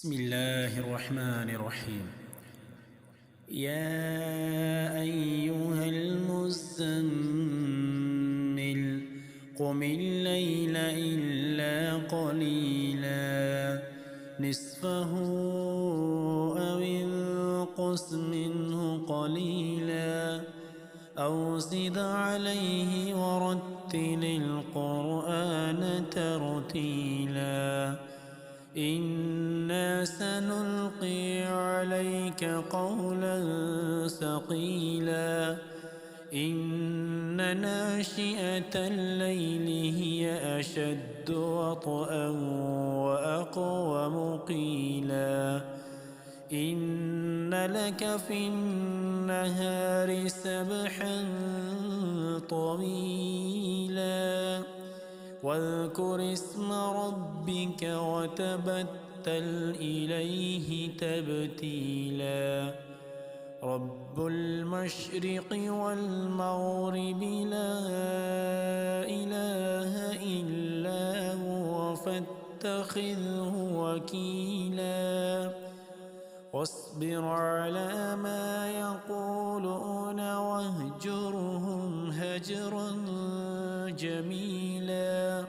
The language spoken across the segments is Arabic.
بسم الله الرحمن الرحيم. يا أيها المزمل قم الليل إلا قليلا نصفه أو انقص منه قليلا أو زد عليه ورتل القرآن ترتيلا إنا سنلقي عليك قولا ثقيلا إن ناشئة الليل هي أشد وطئا وأقوم قيلا إن لك في النهار سبحا طويلا واذكر اسم ربك وتبتل إليه تبتيلا رب المشرق والمغرب لا إله إلا هو فاتخذه وكيلا واصبر على ما يقولون واهجرهم هجرا جميلا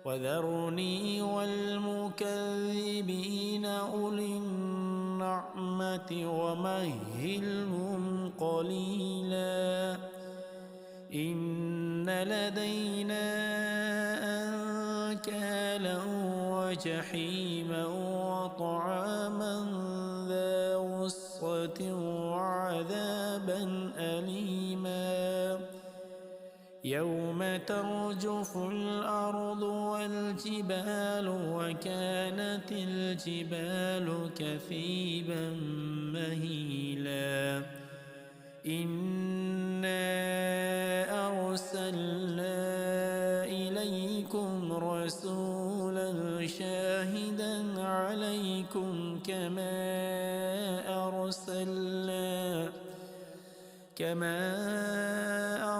وذرني والمكذبين أولي النعمة ومهلهم قليلا إن لدينا أنكالا وجحيما وطعاما ذا غصة وعذابا أليما يوم ترجف الأرض والجبال وكانت الجبال كثيبا مهيلا إنا أرسلنا إليكم رسولا شاهدا عليكم كما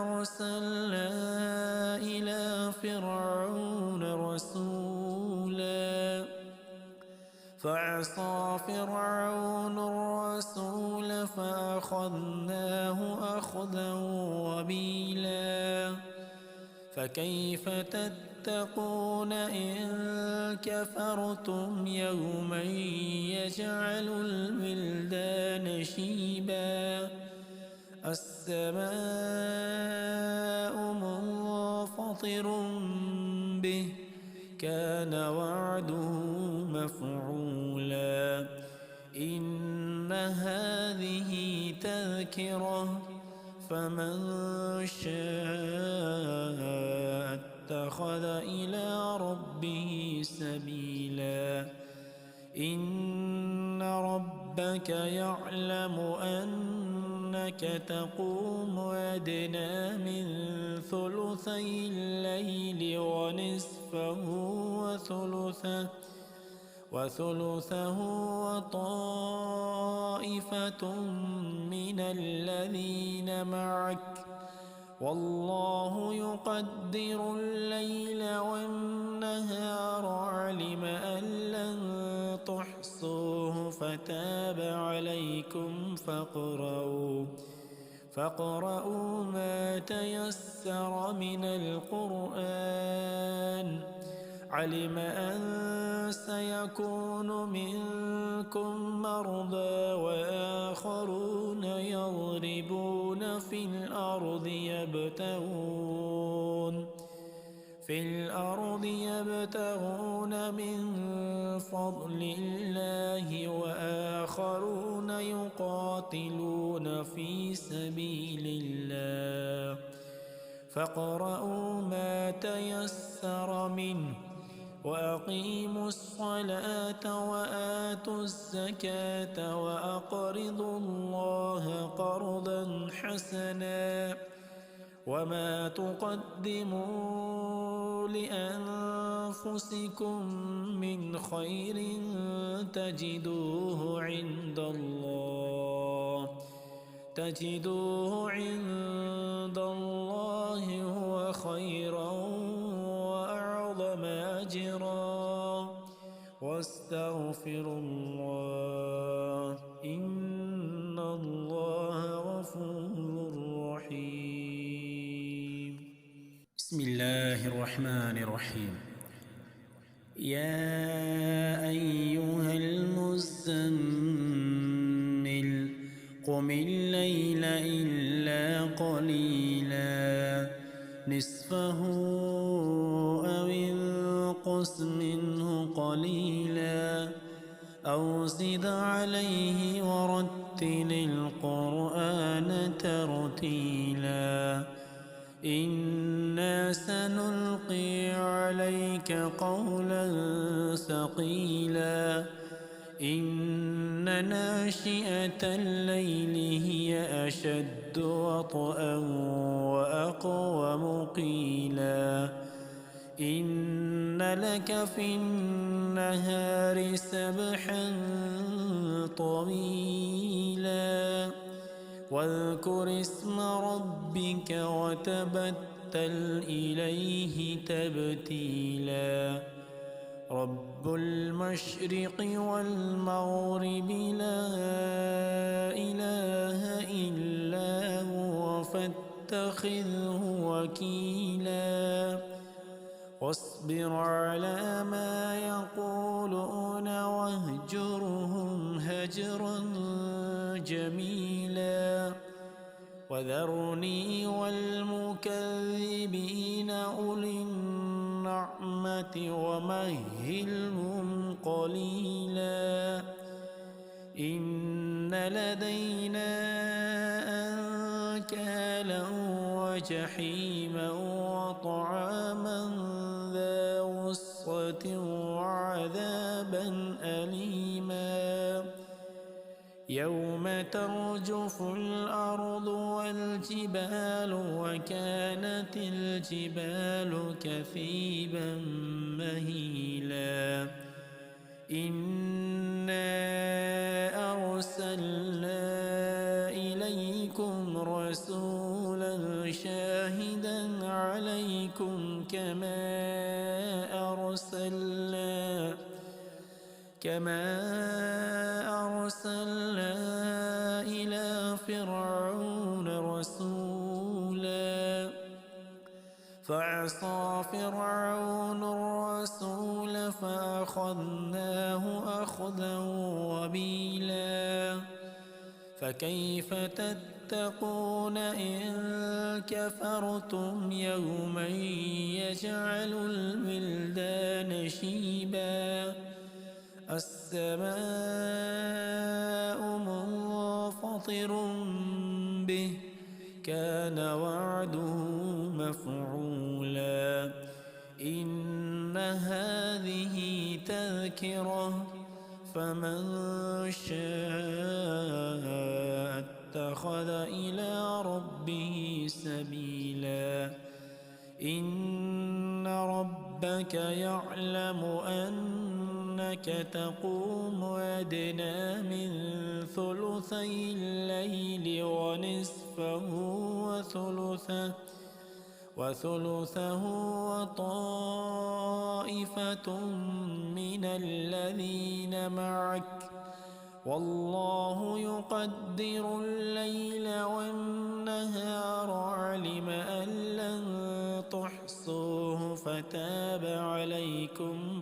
أرسلنا إلى فرعون رسولا فعصى فرعون الرسول فأخذناه أخذا وبيلا فكيف تتقون إن كفرتم يوما يجعل الولدان شيبا السماء منفطر به كان وعده مفعولا إن هذه تذكرة فمن شاء اتخذ إلى ربه سبيلا إن ربك يعلم أنك تقوم أدنى من ثلثي الليل ونصفه وثلثه وطائفة من الذين معك والله يقدر الليل والنهار علم أن لن تحصوه فتاب عليكم فاقرؤوا ما تيسر من القرآن علم أن سيكون منكم مرضى وآخرون يضربون في الأرض يبتغون من فضل الله وآخرون يقاتلون في سبيل الله فاقرؤوا ما تيسر منه وأقيموا الصلاة وآتوا الزكاة وأقرضوا الله قرضا حسنا وما تقدموا لأنفسكم من خير تجدوه عند الله هو خيرا وأعظم أجرا واستغفروا الله إن الله غفور رحيم. بسم الله الرحمن الرحيم. يا أيها المزمل قم الليل إلا قليلا نصفه أو انقص منه قليلا أو زد عليه ورتل القرآن ترتيلا إنا سنلقي عليك قولا ثقيلا إن ناشئة الليل هي أشد وطئا وأقوم قيلا إن لك في النهار سبحا طويلا واذكر اسم ربك وتبتل إليه تبتيلا رب المشرق والمغرب لا إله إلا هو فاتخذه وكيلا واصبر على ما يقولون واهجرهم هجرا جميلا وذرني والمكذبين أولي النعمة ومهلهم قليلا إن لدينا أنكالا وجحيما وطعاما ذا غصة وعذابا أليما يوم ترجف الأرض والجبال وكانت الجبال كثيبا مهيلا إنا أرسلنا إليكم رسولا شاهدا عليكم كما أرسلنا إلى فرعون رسولا فعصى فرعون الرسول فأخذناه أخذا وبيلا فكيف تتقون إن كفرتم يوما يجعل الولدان شيبا السماء منفطر به كان وعده مفعولا إن هذه تذكرة فمن شاء اتخذ إلى ربه سبيلا إن ربك يعلم أنك تقوم أدنى من ثلثي الليل ونصفه وثلثه وطائفة من الذين معك والله يقدر الليل والنهار علم أن لن تحصوه فتاب عليكم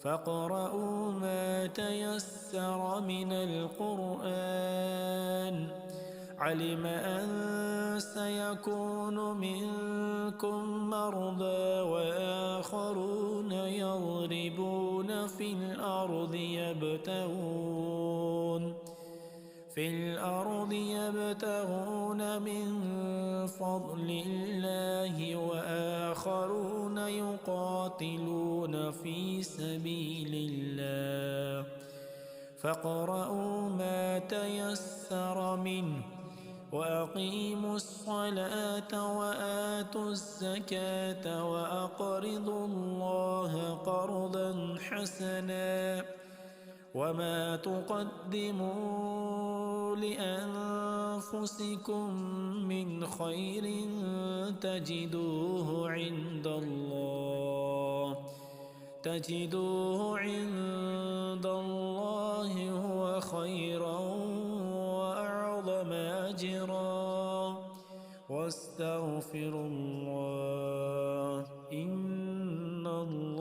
فاقرؤوا ما تيسر من القرآن علم أن سيكون منكم مرضى وآخرون يضربون في الأرض يبتغون من فضل الله وآخرون يقاتلون في سبيل الله فاقرؤوا ما تيسر منه وأقيموا الصلاة وآتوا الزكاة وأقرضوا الله قرضا حسنا وما تقدموا لأنفسكم من خير تجدوه عند الله تجدوه عند الله هو خيرا وأعظم أجرا واستغفروا الله إن الله